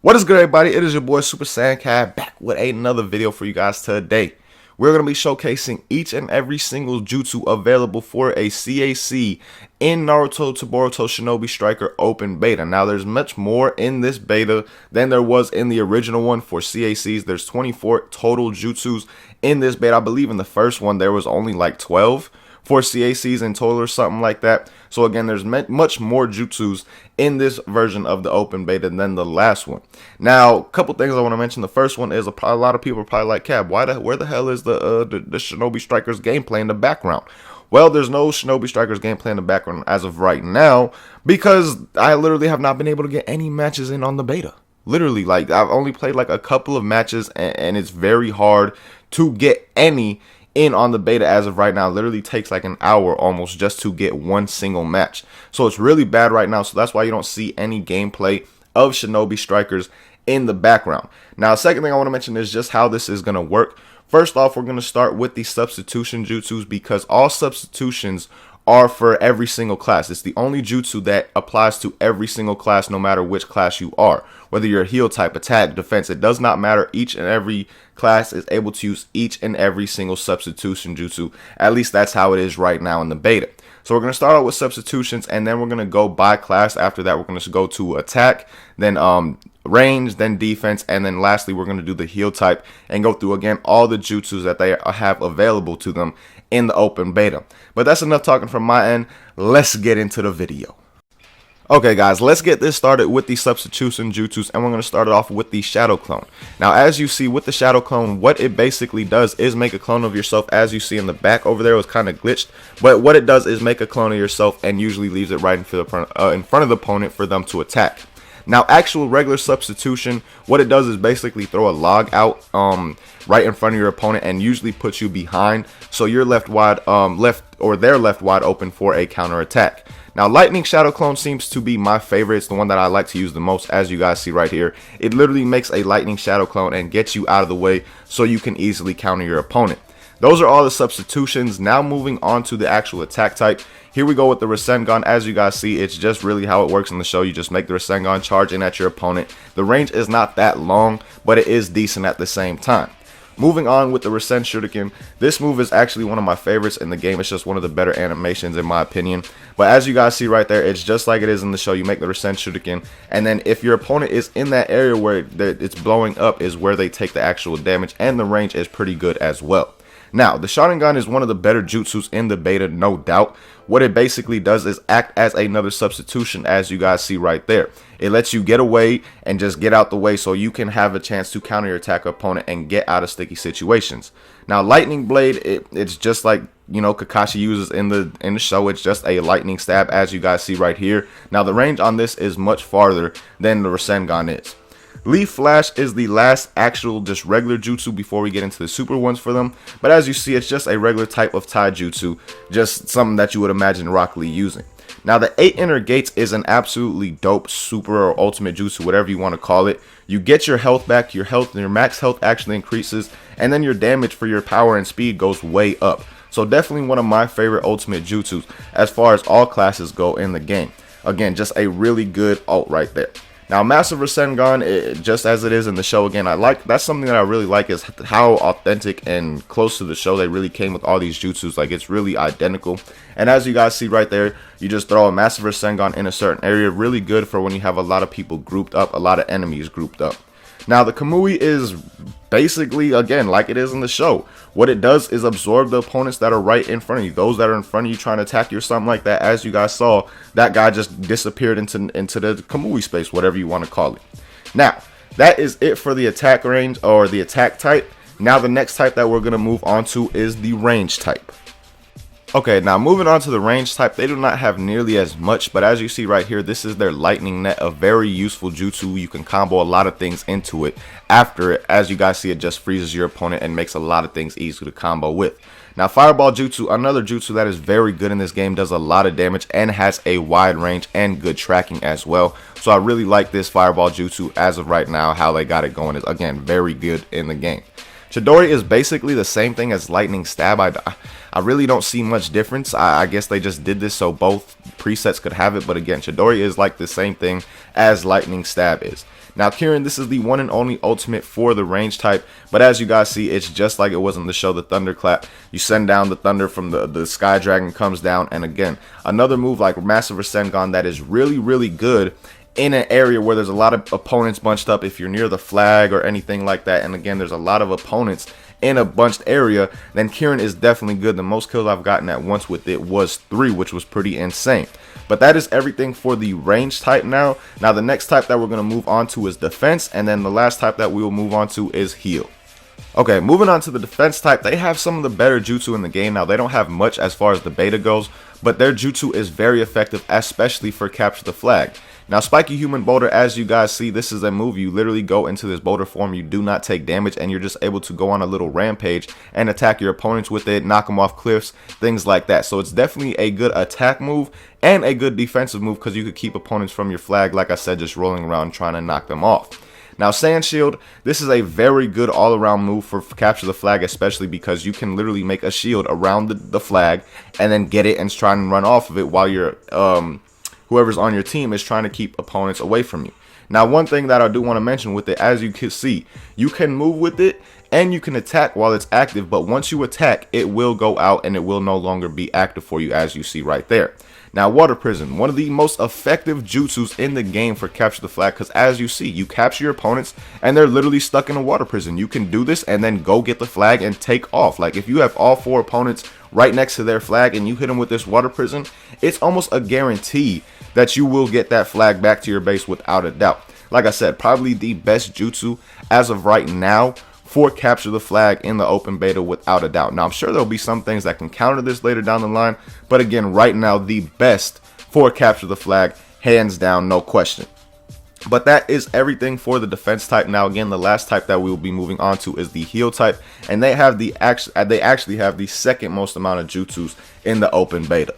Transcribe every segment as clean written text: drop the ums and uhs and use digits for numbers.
What is good, everybody? It is your boy Super Saiyan Cat back with another video for you guys today. We're going to be showcasing each and every single jutsu available for a CaC in Naruto to Boruto Shinobi Striker open beta. Now, there's much more in this beta than there was in the original one for CaCs. There's 24 total jutsus in this beta. I believe in the first one there was only like 12 for CaCs in total or something like that. So again, there's much more jutsus in this version of the open beta than the last one. Now, a couple things I want to mention. The first one is a lot of people are probably like, Cab, where the hell is the Shinobi Strikers gameplay in the background? Well, there's no Shinobi Strikers gameplay in the background as of right now because I literally have not been able to get any matches in on the beta. Literally, like, I've only played like a couple of matches and it's very hard to get any in on the beta as of right now. It literally takes like an hour almost just to get one single match. So it's really bad right now. So that's why you don't see any gameplay of Shinobi Strikers in the background. Now, second thing I want to mention is just how this is going to work. First off, we're going to start with the substitution jutsus because all substitutions are for every single class. It's the only jutsu that applies to every single class, no matter which class you are. Whether you're a heal type, attack, defense, it does not matter. Each and every class is able to use each and every single substitution jutsu. At least that's how it is right now in the beta. So we're going to start out with substitutions, and then we're going to go by class. After that, we're going to go to attack, then range, then defense, and then lastly, we're going to do the heal type and go through again all the jutsus that they have available to them in the open beta. But that's enough talking from my end. Let's get into the video. Okay guys, let's get this started with the substitution jutsus, and we're going to start it off with the shadow clone. Now, as you see with the shadow clone, what it basically does is make a clone of yourself. As you see in the back over there, it was kind of glitched, but what it does is make a clone of yourself and usually leaves it right in front of the opponent for them to attack. Now, actual regular substitution, what it does is basically throw a log out right in front of your opponent and usually puts you behind, so you're left wide they're left wide open for a counter attack. Now, lightning shadow clone seems to be my favorite. It's the one that I like to use the most. As you guys see right here, it literally makes a lightning shadow clone and gets you out of the way so you can easily counter your opponent. Those are all the substitutions. Now, moving on to the actual attack type. Here we go with the Rasengan. As you guys see, it's just really how it works in the show. You just make the Rasengan charge in at your opponent. The range is not that long, but it is decent at the same time. Moving on with the Rasen Shuriken, this move is actually one of my favorites in the game. It's just one of the better animations in my opinion. But as you guys see right there, it's just like it is in the show. You make the Rasen Shuriken, and then if your opponent is in that area where it's blowing up is where they take the actual damage, and the range is pretty good as well. Now, the Sharingan is one of the better jutsus in the beta, no doubt. What it basically does is act as another substitution, as you guys see right there. It lets you get away and just get out the way so you can have a chance to counter your attack opponent and get out of sticky situations. Now, Lightning Blade, it's just like, you know, Kakashi uses in the show. It's just a lightning stab, as you guys see right here. Now, the range on this is much farther than the Rasengan is. Leaf Flash is the last actual just regular jutsu before we get into the super ones for them. But as you see, it's just a regular type of Tai jutsu, just something that you would imagine Rock Lee using. Now, the 8 inner gates is an absolutely dope super or ultimate jutsu, whatever you want to call it. You get your health back, your max health actually increases, and then your damage for your power and speed goes way up. So definitely one of my favorite ultimate jutsus as far as all classes go in the game. Again, just a really good ult right there. Now, Massive Rasengan, just as it is in the show, again, that's something that I really like, is how authentic and close to the show they really came with all these jutsus. Like, it's really identical. And as you guys see right there, you just throw a Massive Rasengan in a certain area. Really good for when you have a lot of people grouped up, a lot of enemies grouped up. Now, the Kamui is basically, again, like it is in the show. What it does is absorb the opponents that are right in front of you. Those that are in front of you trying to attack you or something like that. As you guys saw, that guy just disappeared into the Kamui space, whatever you want to call it. Now, that is it for the attack range or the attack type. Now, the next type that we're going to move on to is the range type. Okay, now moving on to the range type, they do not have nearly as much, but as you see right here, this is their lightning net, a very useful jutsu. You can combo a lot of things into it. After it, as you guys see, it just freezes your opponent and makes a lot of things easy to combo with. Now, fireball jutsu, another jutsu that is very good in this game, does a lot of damage and has a wide range and good tracking as well. So I really like this fireball jutsu as of right now. How they got it going is, again, very good in the game. Chidori is basically the same thing as lightning stab. I really don't see much difference. I guess they just did this so both presets could have it. But again, Chidori is like the same thing as lightning stab is. Now Kirin, this is the one and only ultimate for the range type, but as you guys see, it's just like it was in the show, the thunderclap. You send down the thunder from the sky dragon comes down, and again, another move like massive Rasengan that is really good in an area where there's a lot of opponents bunched up, if you're near the flag or anything like that. And again, there's a lot of opponents in a bunched area, then Kirin is definitely good. The most kills I've gotten at once with it was 3, which was pretty insane. But that is everything for the range type now. Now the next type that we're going to move on to is defense, and then the last type that we will move on to is heal. Okay, moving on to the defense type, they have some of the better jutsu in the game. Now they don't have much as far as the beta goes, but their jutsu is very effective, especially for capture the flag. Now Spiky Human Boulder, as you guys see, this is a move. You literally go into this boulder form, you do not take damage, and you're just able to go on a little rampage and attack your opponents with it, knock them off cliffs, things like that. So it's definitely a good attack move and a good defensive move, because you could keep opponents from your flag, like I said, just rolling around trying to knock them off. Now Saiyan Shield, this is a very good all-around move for capture the flag, especially because you can literally make a shield around the flag and then get it and try and run off of it while you're whoever's on your team is trying to keep opponents away from you. Now one thing that I do want to mention with it, as you can see, you can move with it and you can attack while it's active, but once you attack, it will go out and it will no longer be active for you, as you see right there. Now Water Prison, one of the most effective jutsus in the game for capture the flag, because as you see, you capture your opponents and they're literally stuck in a water prison. You can do this and then go get the flag and take off. Like if you have all 4 opponents right next to their flag and you hit them with this water prison, it's almost a guarantee that you will get that flag back to your base without a doubt. Like I said, probably the best jutsu as of right now for capture the flag in the open beta without a doubt. Now I'm sure there'll be some things that can counter this later down the line, but again, right now the best for capture the flag, hands down, no question. But that is everything for the defense type. Now again, the last type that we will be moving on to is the heal type, and they actually have the second most amount of jutsus in the open beta.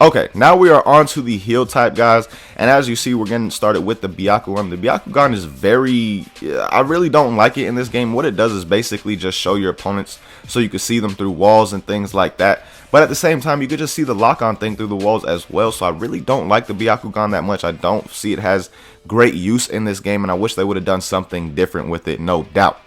Okay, now we are on to the heal type, guys, and as you see, we're getting started with the Byakugan. The Byakugan is I really don't like it in this game. What it does is basically just show your opponents so you can see them through walls and things like that, but at the same time, you could just see the lock-on thing through the walls as well, so I really don't like the Byakugan that much. I don't see it has great use in this game, and I wish they would have done something different with it, no doubt.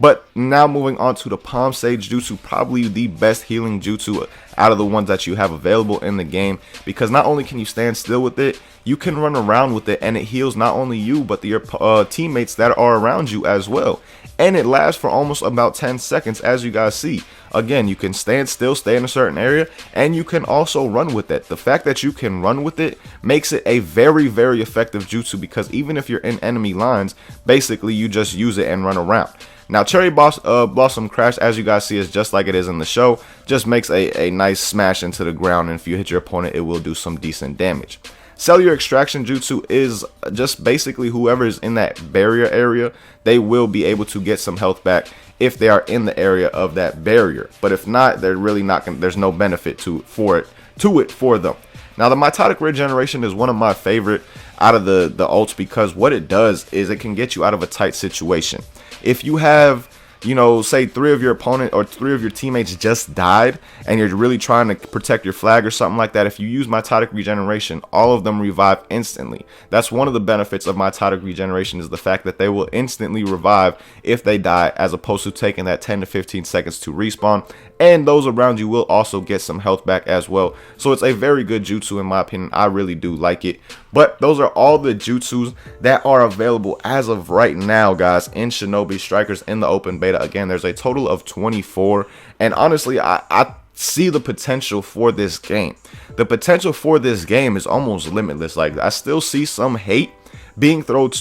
But now moving on to the Palm Sage Jutsu, probably the best healing jutsu out of the ones that you have available in the game, because not only can you stand still with it, you can run around with it and it heals not only you but your teammates that are around you as well. And it lasts for almost about 10 seconds, as you guys see. Again, you can stand still, stay in a certain area, and you can also run with it. The fact that you can run with it makes it a very effective jutsu, because even if you're in enemy lines, basically you just use it and run around. Now Cherry Blossom Crash, as you guys see, is just like it is in the show, just makes a nice smash into the ground, and if you hit your opponent, it will do some decent damage. Cellular Extraction Jutsu is just basically whoever is in that barrier area, they will be able to get some health back if they are in the area of that barrier. But if not, they're really not gonna, there's no benefit to it for them. Now the Mitotic Regeneration is one of my favorite out of the ults, because what it does is it can get you out of a tight situation. If you have, you know, say 3 of your opponent or 3 of your teammates just died and you're really trying to protect your flag or something like that, if you use Mitotic Regeneration, all of them revive instantly. That's one of the benefits of Mitotic Regeneration, is the fact that they will instantly revive if they die, as opposed to taking that 10 to 15 seconds to respawn. And those around you will also get some health back as well. So it's a very good jutsu in my opinion. I really do like it. But those are all the jutsus that are available as of right now, guys, in Shinobi Strikers in the open beta. Again, there's a total of 24. And honestly, I see the potential for this game. The potential for this game is almost limitless. Like, I still see some hate being thrown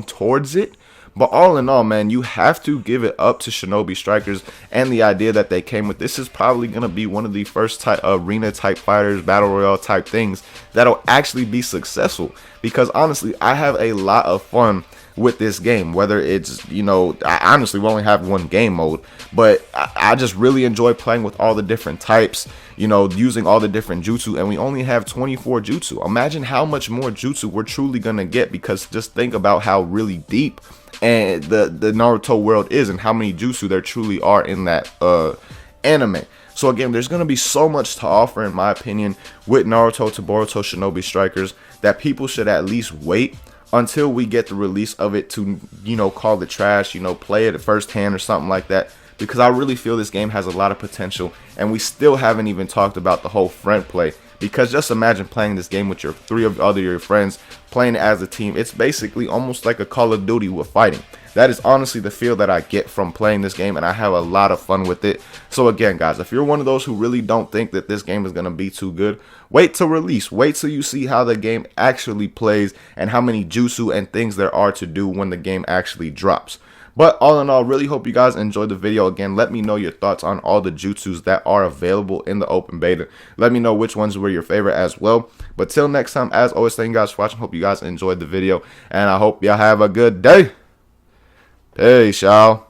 towards it. But all in all, man, you have to give it up to Shinobi Strikers and the idea that they came with. This is probably going to be one of the first arena type fighters, battle royale type things that'll actually be successful. Because honestly, I have a lot of fun with this game, whether it's, you know, I honestly will only have one game mode, but I just really enjoy playing with all the different types, you know, using all the different jutsu, and we only have 24 jutsu. Imagine how much more jutsu we're truly going to get, because just think about how really deep and the Naruto world is, and how many jutsu there truly are in that anime. So again, there's going to be so much to offer, in my opinion, with Naruto to Boruto Shinobi Strikers, that people should at least wait until we get the release of it to, call it trash, play it firsthand or something like that. Because I really feel this game has a lot of potential, and we still haven't even talked about the whole friend play. Because just imagine playing this game with your three of your friends, playing as a team. It's basically almost like a Call of Duty with fighting. That is honestly the feel that I get from playing this game, and I have a lot of fun with it. So again, guys, if you're one of those who really don't think that this game is going to be too good, wait till release. Wait till you see how the game actually plays and how many jutsu and things there are to do when the game actually drops. But all in all, really hope you guys enjoyed the video. Again, let me know your thoughts on all the jutsus that are available in the open beta. Let me know which ones were your favorite as well. But till next time, as always, thank you guys for watching. Hope you guys enjoyed the video, and I hope y'all have a good day. Peace, y'all.